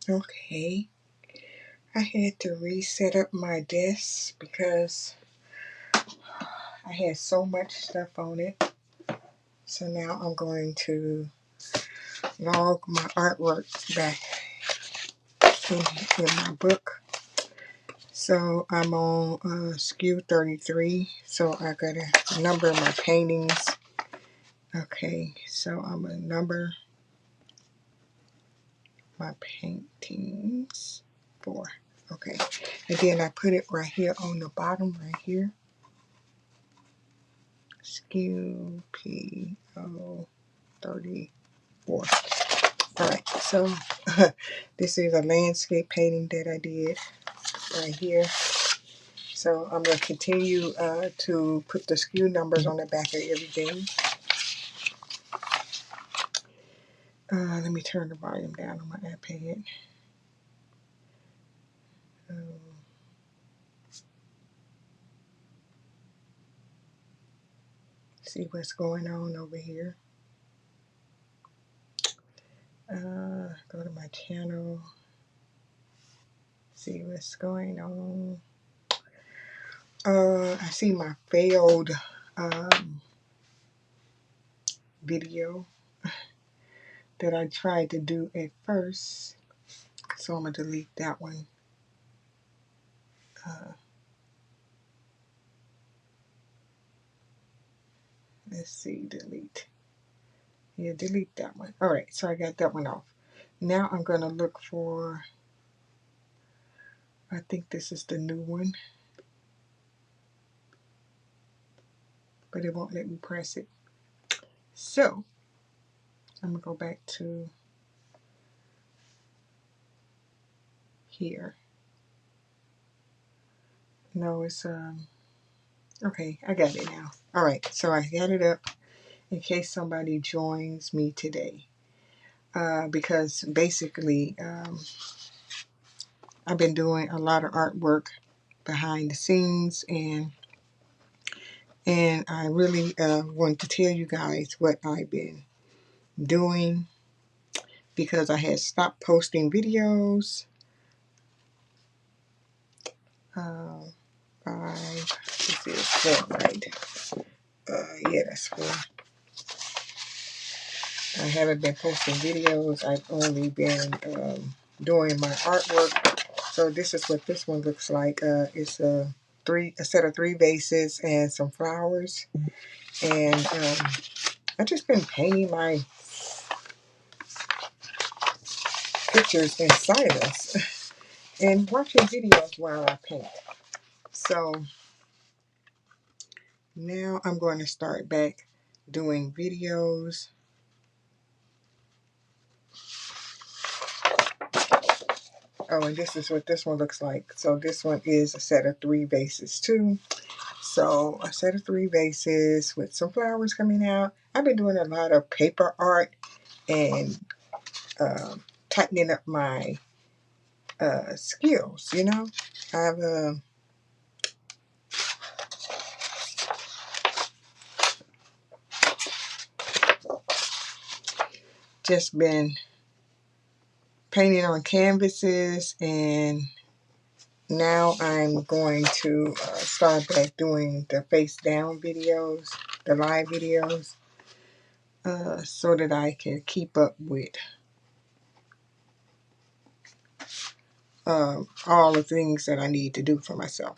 Okay, I had to reset up my desk because I had so much stuff on it. So now I'm going to log my artwork back in my book. So I'm on SKU 33. So I gotta number my paintings. Okay, so I'm gonna number my paintings. 4. Okay, and then I put it right here on the bottom, right here. SKU PO 34. All right, so this is a landscape painting that I did right here. So I'm going to continue to put the SKU numbers on the back of everything. Let me turn the volume down on my iPad. See what's going on over here. Go to my channel. See what's going on. I see my failed video that I tried to do at first. So I'm going to delete that one. Let's see, delete. Yeah, delete that one. All right, so I got that one off. Now I'm going to look for, I think this is the new one, but it won't let me press it. So I'm going to go back to here. No, it's, okay, I got it now. All right, so I got it up in case somebody joins me today. Because basically, I've been doing a lot of artwork behind the scenes, and I really want to tell you guys what I've been doing because I had stopped posting videos. 5, this is 4, right? Yeah, that's 4. I haven't been posting videos. I've only been doing my artwork. So this is what this one looks like. It's a set of 3 vases and some flowers. And I've just been painting my pictures in silence and watching videos while I paint. So now I'm going to start back doing videos. Oh, and this is what this one looks like. So this one is a set of 3 vases too. So a set of 3 vases with some flowers coming out. I've been doing a lot of paper art and tightening up my skills, you know. I've just been painting on canvases, and now I'm going to start back doing the face down videos, the live videos, so that I can keep up with all the things that I need to do for myself.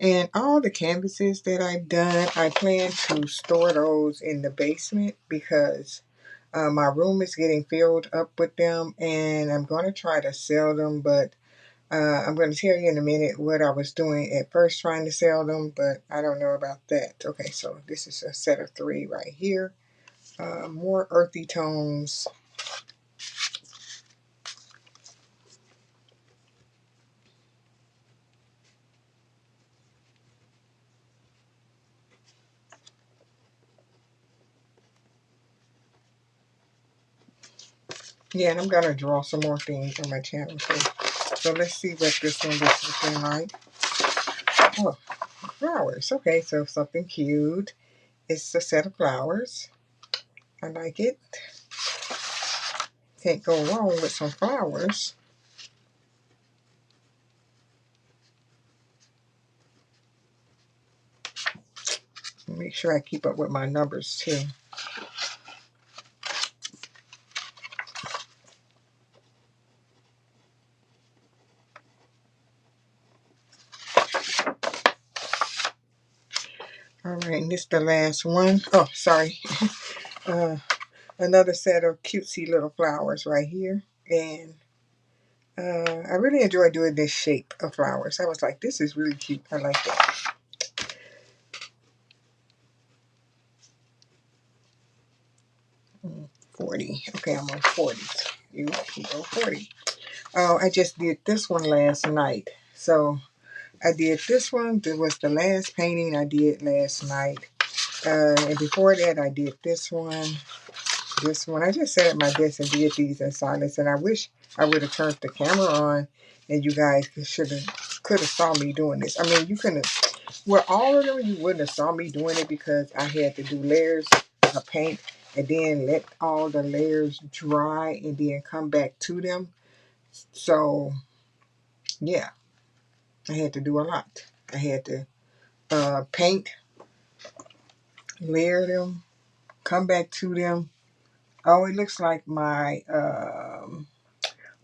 And all the canvases that I've done, I plan to store those in the basement because my room is getting filled up with them, and I'm going to try to sell them, but I'm going to tell you in a minute what I was doing at first trying to sell them, but I don't know about that. Okay, so this is a set of 3 right here. More earthy tones. Yeah, and I'm going to draw some more things on my channel too. So let's see what this one looks looking like. Oh, flowers. Okay, so something cute. It's a set of flowers. I like it. can't go wrong with some flowers. Make sure I keep up with my numbers too. All right, and this is the last one. Oh, sorry. Another set of cutesy little flowers right here. And I really enjoy doing this shape of flowers. I was like, this is really cute. I like that. 40. Okay, I'm on 40. You go 40. Oh, I just did this one last night. So I did this one. This was the last painting I did last night. And before that, I did this one. This one. I just sat at my desk and did these in silence. And I wish I would have turned the camera on and you guys could have saw me doing this. I mean, you couldn't have. Well, all of them, you wouldn't have saw me doing it because I had to do layers of paint and then let all the layers dry and then come back to them. So, yeah, I had to do a lot. I had to paint, layer them, come back to them. Oh, it looks like my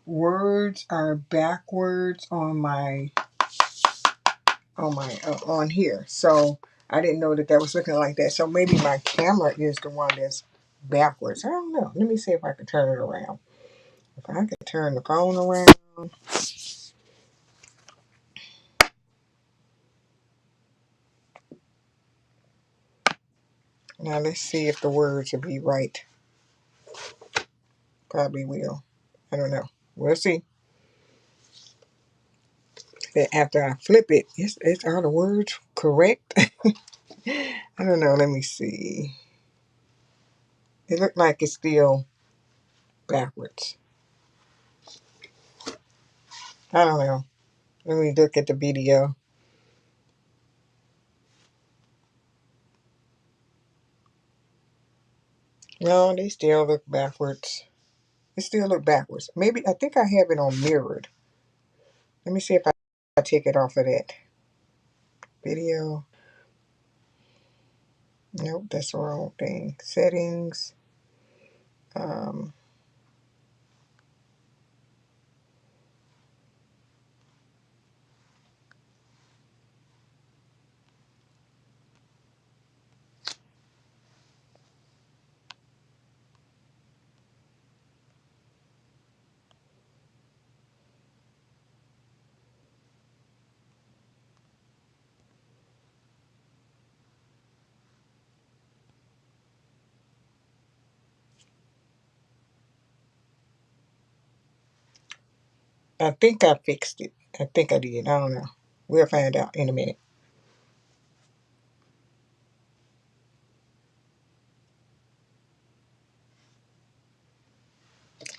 words are backwards on my on here. So I didn't know that was looking like that. So maybe my camera is the one that's backwards. I don't know. Let me see if I can turn it around. If I can turn the phone around. Now let's see if the words will be right. Probably will. I don't know. We'll see. After I flip it, it's all the words correct. I don't know. Let me see. It looked like it's still backwards. I don't know. Let me look at the video. No, they still look backwards. They still look backwards. Maybe, I think I have it on mirrored. Let me see if I take it off of that video. Nope, that's the wrong thing. Settings. Um, I think I fixed it. I think I did. I don't know. We'll find out in a minute.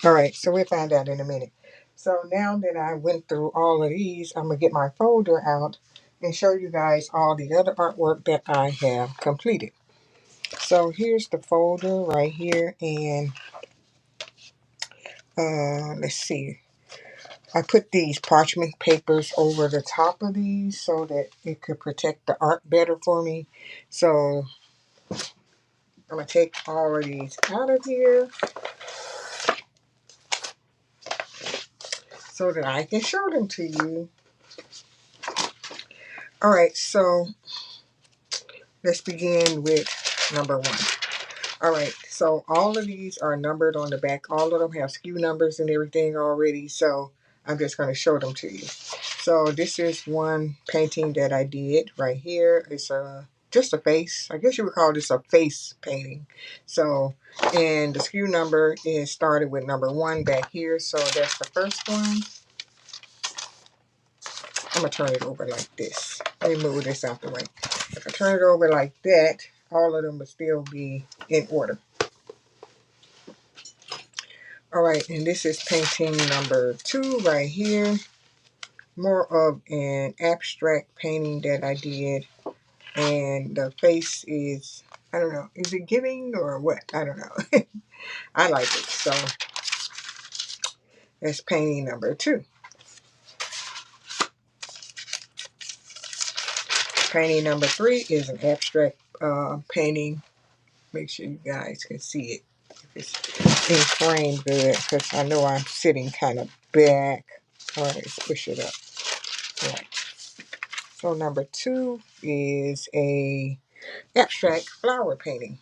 All right, so we'll find out in a minute. So now that I went through all of these, I'm going to get my folder out and show you guys all the other artwork that I have completed. So here's the folder right here, and let's see. I put these parchment papers over the top of these so that it could protect the art better for me. So I'm going to take all of these out of here so that I can show them to you. All right, so let's begin with number one. All right, so all of these are numbered on the back. All of them have SKU numbers and everything already, so I'm just going to show them to you. So this is one painting that I did right here. It's just a face. I guess you would call this a face painting. So, and the SKU number is started with number 1 back here. So that's the first one. I'm going to turn it over like this. Let me move this out the way. If I turn it over like that, all of them will still be in order. All right, and this is painting number 2 right here. More of an abstract painting that I did. And the face is, I don't know, is it giving or what? I don't know. I like it. So That's painting number 2. Painting number 3 is an abstract painting. Make sure you guys can see it if it's in frame good, because I know I'm sitting kind of back. All right, let's push it up. All right. So number 2 is a abstract flower painting.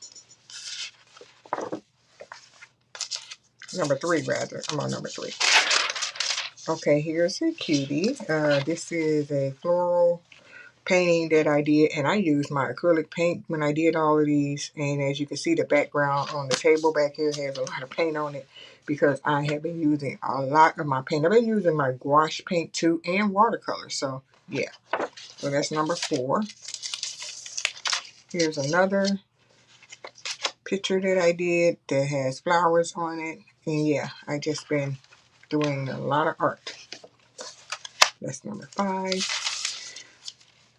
Number 3, rather. I'm on number 3. Okay, here's a cutie. This is a floral painting that I did, and I used my acrylic paint when I did all of these. And as you can see, the background on the table back here has a lot of paint on it because I have been using a lot of my paint. I've been using my gouache paint too and watercolor. So yeah, so that's number 4. Here's another picture that I did that has flowers on it. And yeah, I just been doing a lot of art. That's number 5.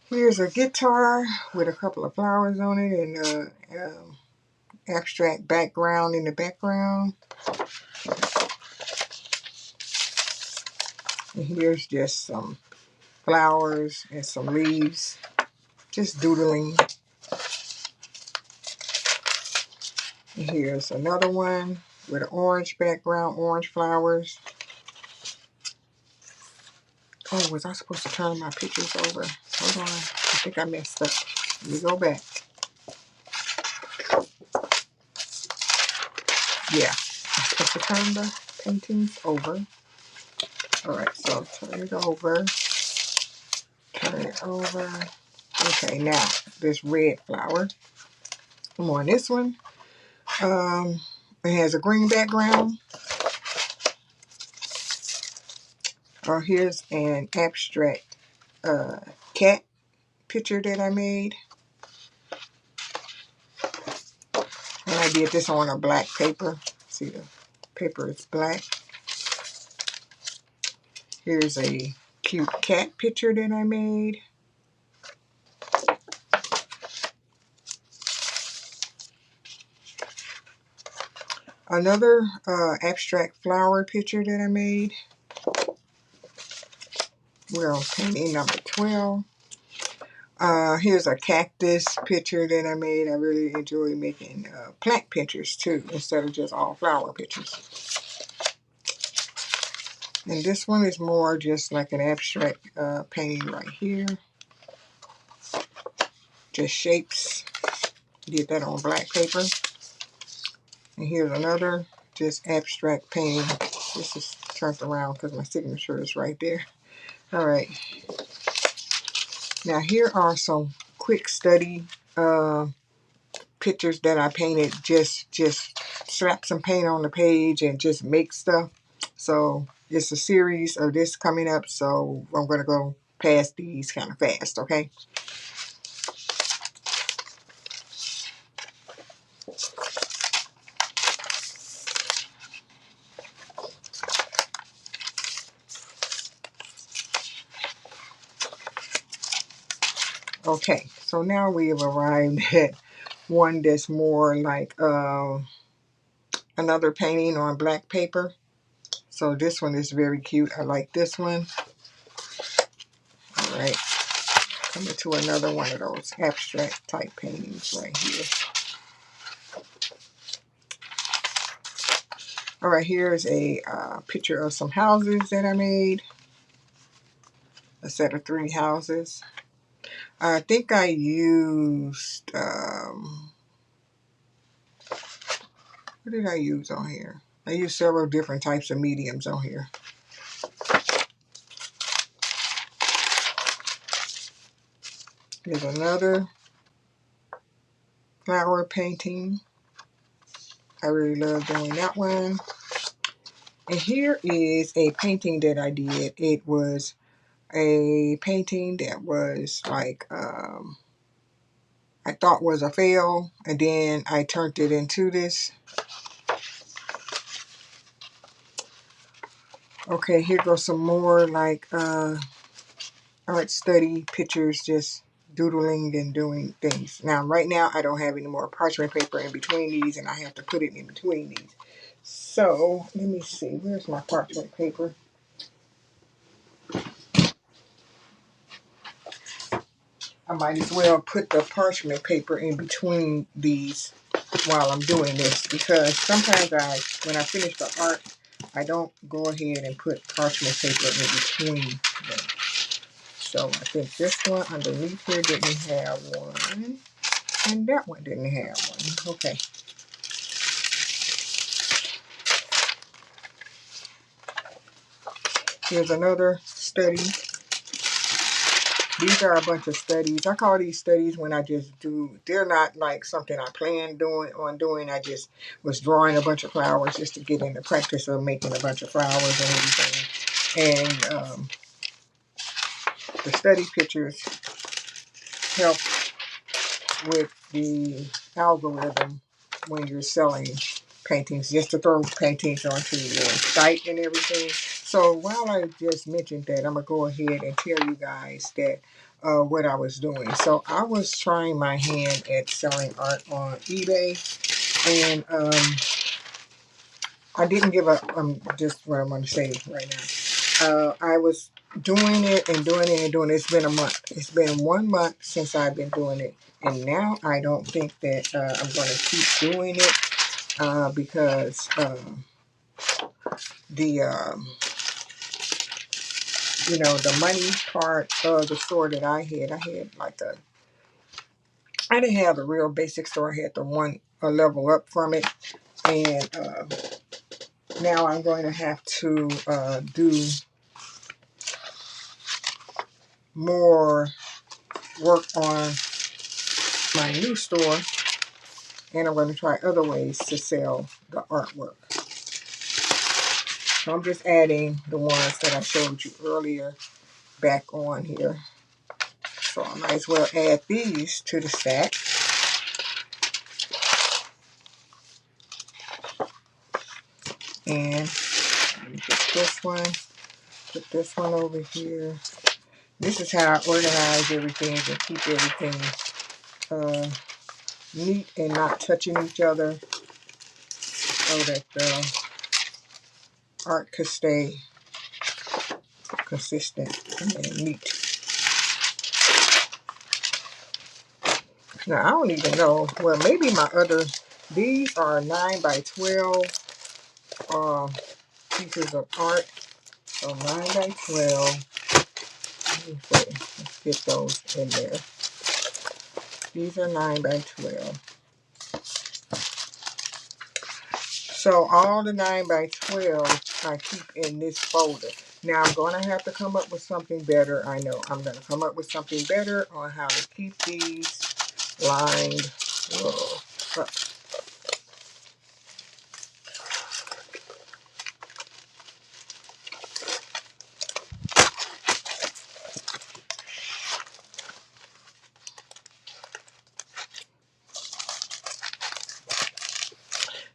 Here's a guitar with a couple of flowers on it and abstract background in the background. And here's just some flowers and some leaves, just doodling. And here's another one with an orange background, orange flowers. Oh, was I supposed to turn my pictures over? Hold on, I think I messed up. Let me go back. Yeah, I'm supposed to turn the paintings over. All right, so turn it over. Turn it over. Okay, now this red flower. I'm on this one. It has a green background. Here's an abstract cat picture that I made. And I did this on a black paper. See, the paper is black. Here's a cute cat picture that I made. Another abstract flower picture that I made. We're on painting number 12. Here's a cactus picture that I made. I really enjoy making plant pictures too, instead of just all flower pictures. And this one is more just like an abstract painting right here. Just shapes. Did that on black paper. And here's another just abstract painting. This is turned around because my signature is right there. All right. Now here are some quick study pictures that I painted. Just slap some paint on the page and just make stuff. So it's a series of this coming up. So I'm going to go past these kind of fast, okay? Okay, so now we have arrived at one that's more like another painting on black paper. So this one is very cute. I like this one. All right, coming to another one of those abstract type paintings right here. All right, here's a picture of some houses that I made. A set of 3 houses. I think I used, what did I use on here? I used several different types of mediums on here. Here's another flower painting. I really love doing that one. And here is a painting that I did. It was a painting that was like, I thought was a fail. And then I turned it into this. Okay, here goes some more like art study pictures, just doodling and doing things. Now, right now, I don't have any more parchment paper in between these, and I have to put it in between these. So let me see, where's my parchment paper? I might as well put the parchment paper in between these while I'm doing this, because sometimes when I finish the art, I don't go ahead and put parchment paper in between them. So I think this one underneath here didn't have one, and that one didn't have one. Okay. Here's another study. These are a bunch of studies. I call these studies when I just do, they're not like something I planned on doing. I just was drawing a bunch of flowers just to get in the practice of making a bunch of flowers and everything. And the study pictures help with the algorithm when you're selling paintings, just to throw paintings onto your site and everything. So while I just mentioned that, I'm going to go ahead and tell you guys that what I was doing. So I was trying my hand at selling art on eBay, and I didn't give up. Just what I'm going to say right now. I was doing it and doing it and doing it. It's been a month. It's been 1 month since I've been doing it. And now I don't think that I'm going to keep doing it because the the money part of the store that I had like I didn't have a real basic store. I had the one a level up from it, and now I'm going to have to do more work on my new store, and I'm going to try other ways to sell the artwork. So I'm just adding the ones that I showed you earlier back on here. So I might as well add these to the stack. And let me get this one, put this one over here. This is how I organize everything and keep everything neat and not touching each other, so that the art could stay consistent and neat. Now I don't even know, well, maybe these are 9 by 12 pieces of art. So 9 by 12. Let's get those in there. These are 9 by 12. So all the 9 by 12 I keep in this folder. Now I'm going to have to come up with something better. I know I'm going to come up with something better on how to keep these lined up.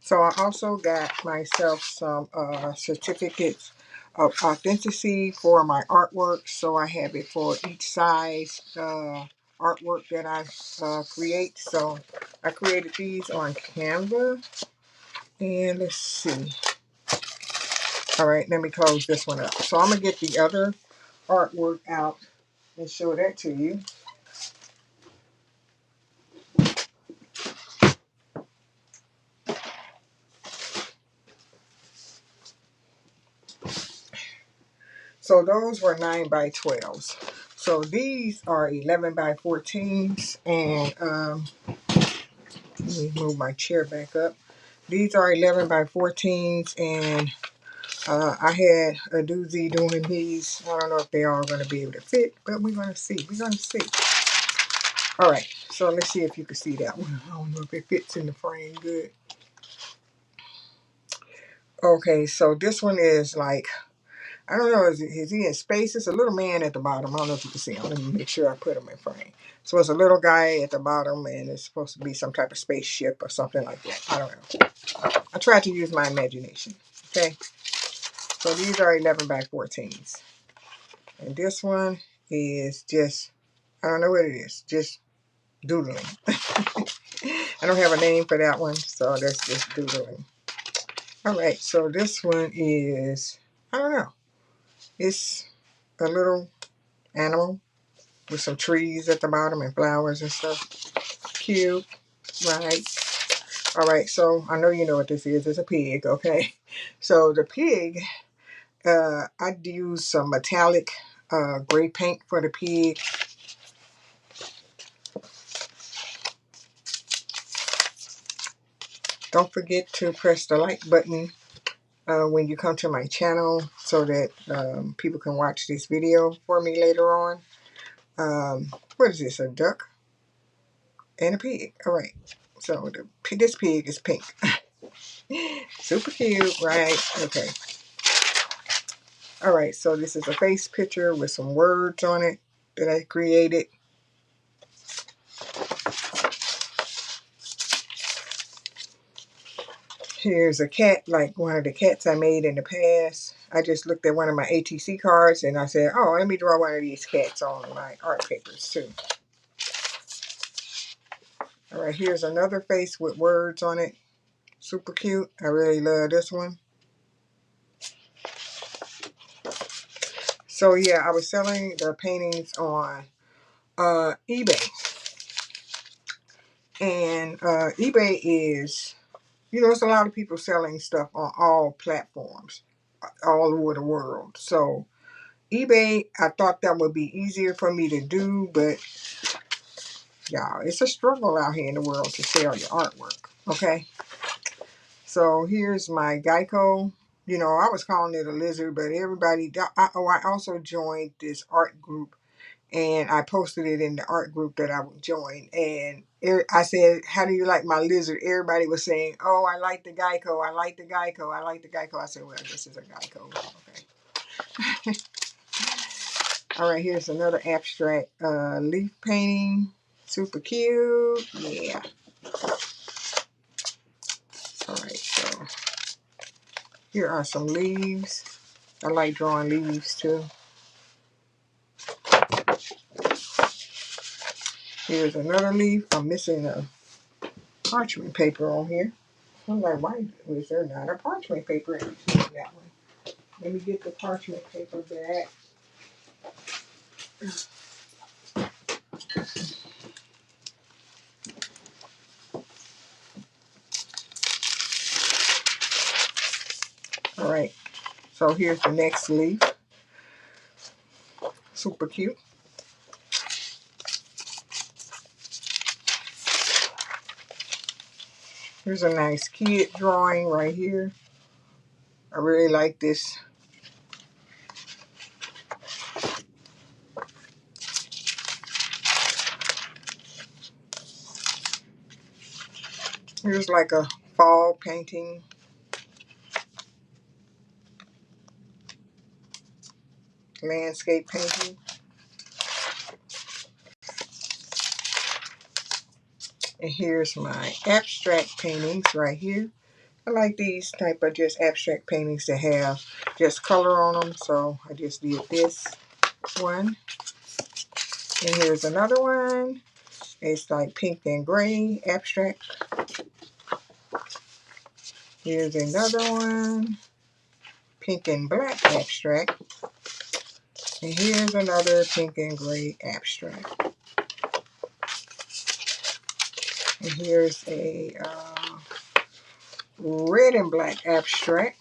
So I also got myself some certificates of authenticity for my artwork. So I have it for each size artwork that I create. So I created these on Canva. And let's see. All right, let me close this one up. So I'm going to get the other artwork out and show that to you. So those were 9 by 12s. So these are 11 by 14s. And let me move my chair back up. These are 11 by 14s. And I had a doozy doing these. I don't know if they are going to be able to fit, but we're going to see. We're going to see. All right. So let's see if you can see that one. I don't know if it fits in the frame good. Okay, so this one is like, I don't know, is he in space? It's a little man at the bottom. I don't know if you can see him. Let me make sure I put him in frame. So it's a little guy at the bottom, and it's supposed to be some type of spaceship or something like that. I don't know. I tried to use my imagination. Okay, so these are 11 by 14s. And this one is just, I don't know what it is, just doodling. I don't have a name for that one, so that's just doodling. Alright, so this one is, I don't know, it's a little animal with some trees at the bottom and flowers and stuff. Cute, right? Alright, so I know you know what this is. It's a pig, okay? So the pig, I'd use some metallic gray paint for the pig. Don't forget to press the like button when you come to my channel so that people can watch this video for me later on. What is this, a duck and a pig? Alright, so this pig is pink. Super cute, right? Okay. Alright, so this is a face picture with some words on it that I created. Here's a cat, like one of the cats I made in the past. I just looked at one of my ATC cards and I said, oh, let me draw one of these cats on my art papers too. Alright, here's another face with words on it. Super cute. I really love this one. So yeah, I was selling the paintings on eBay. And eBay is, you know, there's a lot of people selling stuff on all platforms, all over the world. So eBay, I thought that would be easier for me to do, but y'all, it's a struggle out here in the world to sell your artwork, okay? So here's my Geico. You know, I was calling it a lizard, but everybody, I also joined this art group, and I posted it in the art group that I joined. And I said, how do you like my lizard? Everybody was saying, oh, I like the Geico. I like the Geico. I like the Geico. I said, well, this is a Geico. Okay. All right, here's another abstract leaf painting. Super cute. Yeah. All right, so here are some leaves. I like drawing leaves too. Here's another leaf. I'm missing a parchment paper on here. I'm like, why is there not a parchment paper in that one? Let me get the parchment paper back. All right, so here's the next leaf. Super cute. Here's a nice kid drawing right here. I really like this. Here's like a fall painting. Landscape painting. And here's my abstract paintings right here. I like these type of just abstract paintings that have just color on them. So I just did this one. And here's another one. It's like pink and gray abstract. Here's another one. Pink and black abstract. And here's another pink and gray abstract. And here's a red and black abstract.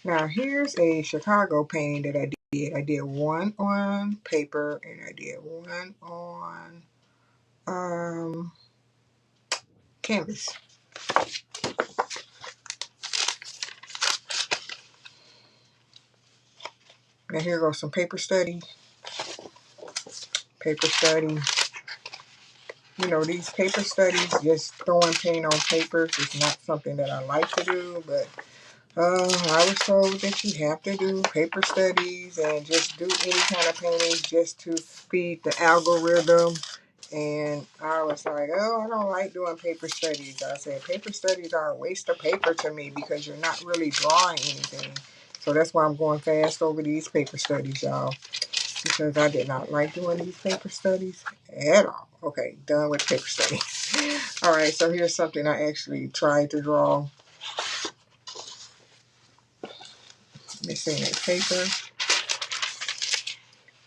Now here's a Chicago painting that I did. I did one on paper and I did one on canvas. Now here goes some paper study. Paper study. You know, these paper studies, just throwing paint on papers is not something that I like to do, but I was told that you have to do paper studies and just do any kind of painting just to feed the algorithm. And I was like, oh, I don't like doing paper studies. I said, paper studies are a waste of paper to me because you're not really drawing anything. So that's why I'm going fast over these paper studies, y'all. Because I did not like doing these paper studies at all. Okay, done with paper studies. All right, so here's something I actually tried to draw. Missing a paper.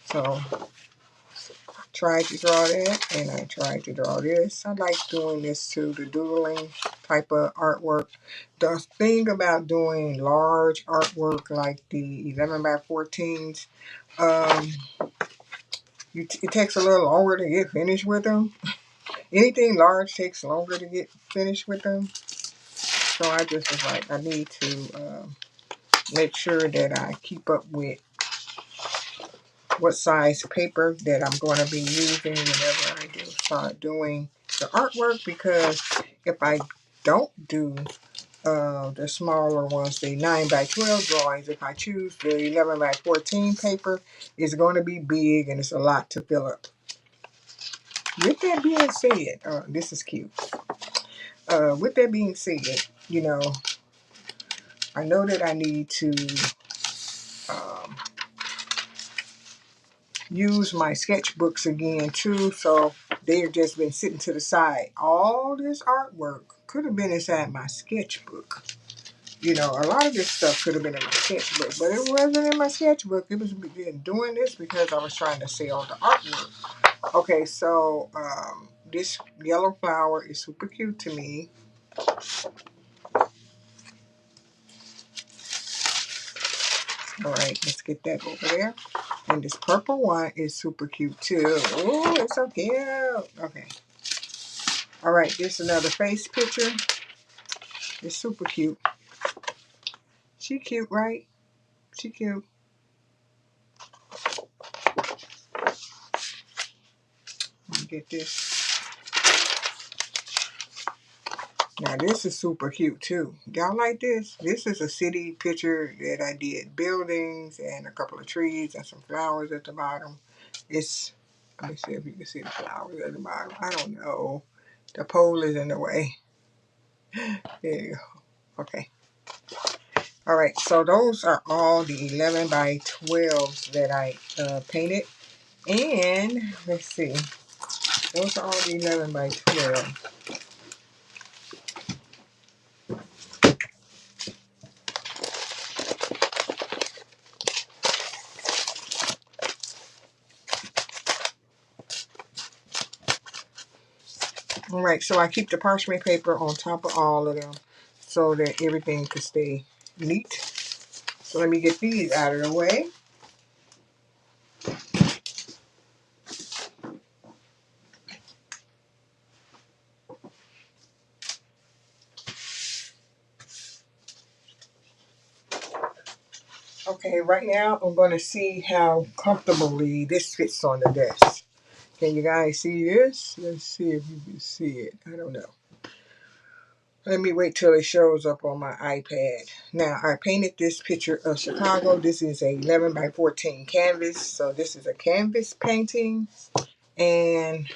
So tried to draw that, and I tried to draw this. I like doing this too, the doodling type of artwork. The thing about doing large artwork like the 11 by 14s, um, it takes a little longer to get finished with them. Anything large takes longer to get finished with them. So I just was like, I need to make sure that I keep up with what size paper that I'm going to be using whenever I do start doing the artwork, because if I don't do the smaller ones, the 9 by 12 drawings, if I choose the 11 by 14 paper, it's going to be big and it's a lot to fill up. With that being said, this is cute. With that being said, you know, I know that I need to um, use my sketchbooks again too, so they've just been sitting to the side. All this artwork could have been inside my sketchbook. You know, a lot of this stuff could have been in my sketchbook, but it wasn't in my sketchbook. It was doing this because I was trying to sell the artwork. Okay, so this yellow flower is super cute to me. All right, let's get that over there. And this purple one is super cute too. Oh, it's so cute. Okay. All right, this is another face picture. It's super cute. She cute, right? She cute. Let me get this. Now this is super cute too. Y'all like this? This is a city picture that I did. Buildings and a couple of trees and some flowers at the bottom. It's, let me see if you can see the flowers at the bottom. I don't know. The pole is in the way. There you go. Okay. All right. So those are all the 11 by 12s that I painted. And let's see. Those are all the 11 by 12. All right, so I keep the parchment paper on top of all of them so that everything can stay neat. So let me get these out of the way. Okay, right now I'm going to see how comfortably this fits on the desk. Can you guys see this? Let's see if you can see it. I don't know. Let me wait till it shows up on my iPad. Now, I painted this picture of Chicago. This is a 11 by 14 canvas. So this is a canvas painting. And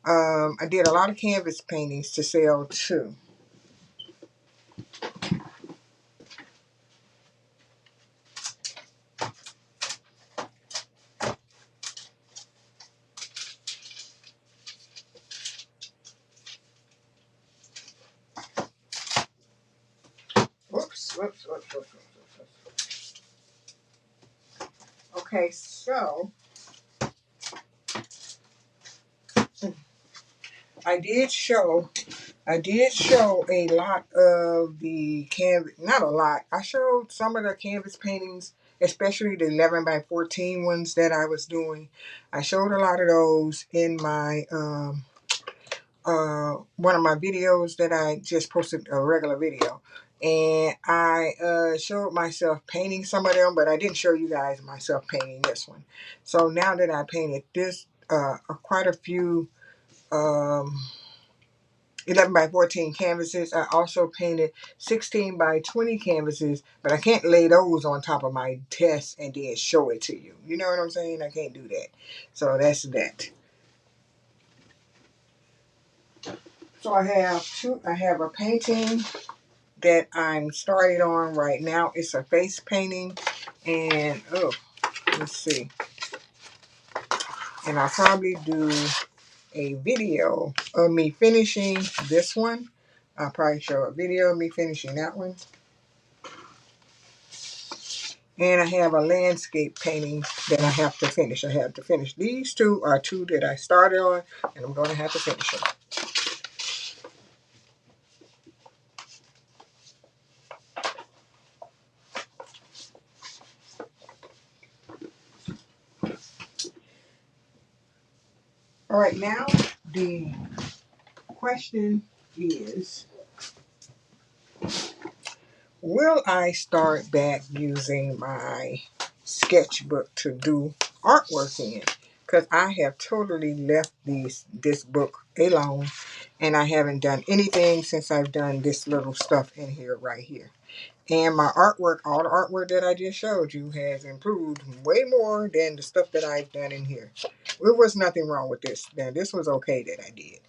I did a lot of canvas paintings to sell too. Whoops. Okay, so I did show a lot of the canvas, not a lot. I showed some of the canvas paintings, especially the 11 by 14 ones that I was doing. I showed a lot of those in my one of my videos that I just posted, a regular video. And I showed myself painting some of them, but I didn't show you guys myself painting this one. So now that I painted this, quite a few 11 by 14 canvases. I also painted 16 by 20 canvases, but I can't lay those on top of my desk and then show it to you. You know what I'm saying? I can't do that. So that's that. So I have a painting that I'm started on right now. It's a face painting, and let's see. And I'll probably do a video of me finishing this one. I'll probably show a video of me finishing that one. And I have a landscape painting that I have to finish. I have to finish. These two are two that I started on, and I'm going to have to finish them. All right, now the question is, will I start back using my sketchbook to do artwork in? Because I have totally left this book alone, and I haven't done anything since I've done this little stuff in here right here. And my artwork, all the artwork that I just showed you, has improved way more than the stuff that I've done in here. There was nothing wrong with this. Now, this was okay that I did.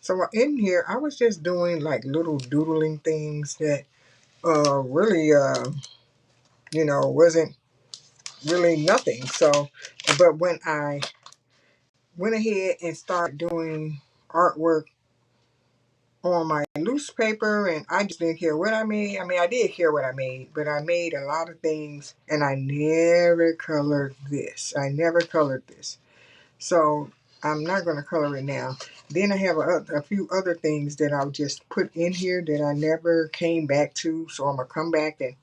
So in here, I was just doing like little doodling things that really, wasn't really nothing. So, but when I went ahead and started doing artwork on my loose paper, and I just didn't care what I made. I mean, I did care what I made, but I made a lot of things, and I never colored this. I never colored this. So I'm not going to color it now. Then I have a few other things that I'll just put in here that I never came back to. So I'm going to come back and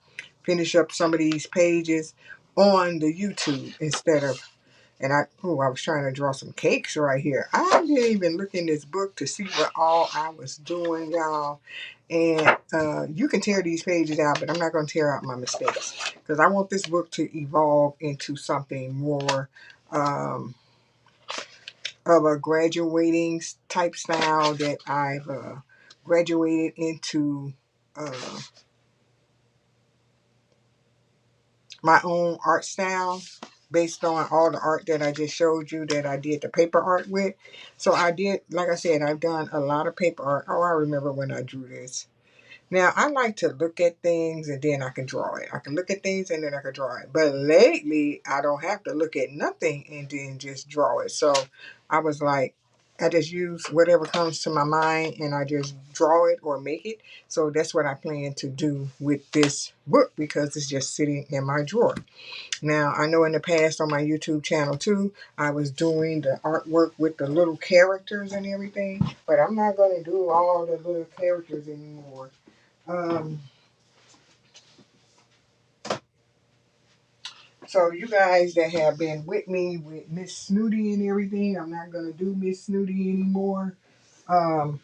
finish up some of these pages on the YouTube instead of, and I was trying to draw some cakes right here. I didn't even look in this book to see what all I was doing, y'all. And you can tear these pages out, but I'm not going to tear out my mistakes because I want this book to evolve into something more of a graduating type style that I've graduated into my own art style based on all the art that I just showed you that I did the paper art with. So I did, like I said, I've done a lot of paper art. Oh, I remember when I drew this. Now, I like to look at things and then I can draw it. I can look at things and then I can draw it. But lately, I don't have to look at nothing and then just draw it. So I was like, I just use whatever comes to my mind and I just draw it or make it. So that's what I plan to do with this book because it's just sitting in my drawer. Now, I know in the past on my YouTube channel too, I was doing the artwork with the little characters and everything. But I'm not going to do all the little characters anymore. So you guys that have been with me with Miss Snooty and everything, I'm not going to do Miss Snooty anymore.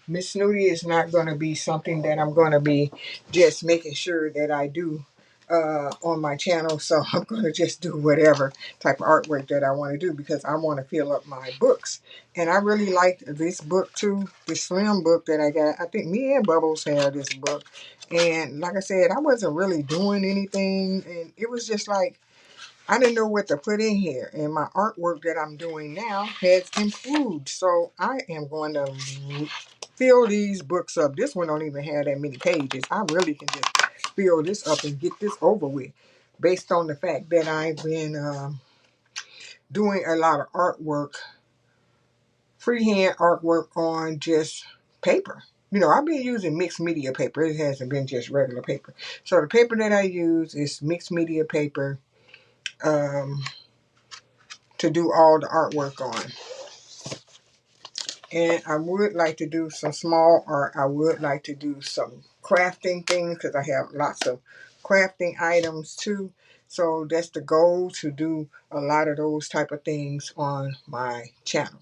Miss Snooty is not going to be something that I'm going to be just making sure that I do on my channel. So I'm going to just do whatever type of artwork that I want to do because I want to fill up my books. And I really liked this book too, the Slim book that I got. I think me and Bubbles had this book. And like I said, I wasn't really doing anything. And it was just like, I didn't know what to put in here, and my artwork that I'm doing now has improved. So I am going to fill these books up. This one don't even have that many pages. I really can just fill this up and get this over with based on the fact that I've been doing a lot of artwork, freehand artwork on just paper. You know, I've been using mixed media paper. It hasn't been just regular paper. So the paper that I use is mixed media paper. To do all the artwork on. And I would like to do some small art. I would like to do some crafting things because I have lots of crafting items too. So that's the goal, to do a lot of those type of things on my channel.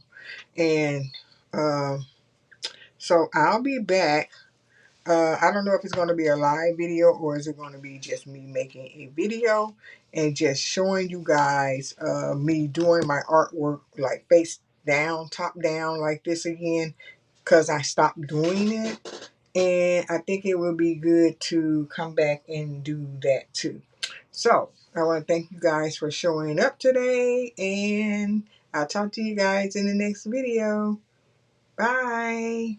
And so I'll be back. I don't know if it's going to be a live video or is it going to be just me making a video and just showing you guys me doing my artwork like face down, top down like this again because I stopped doing it. And I think it would be good to come back and do that too. So I want to thank you guys for showing up today, and I'll talk to you guys in the next video. Bye.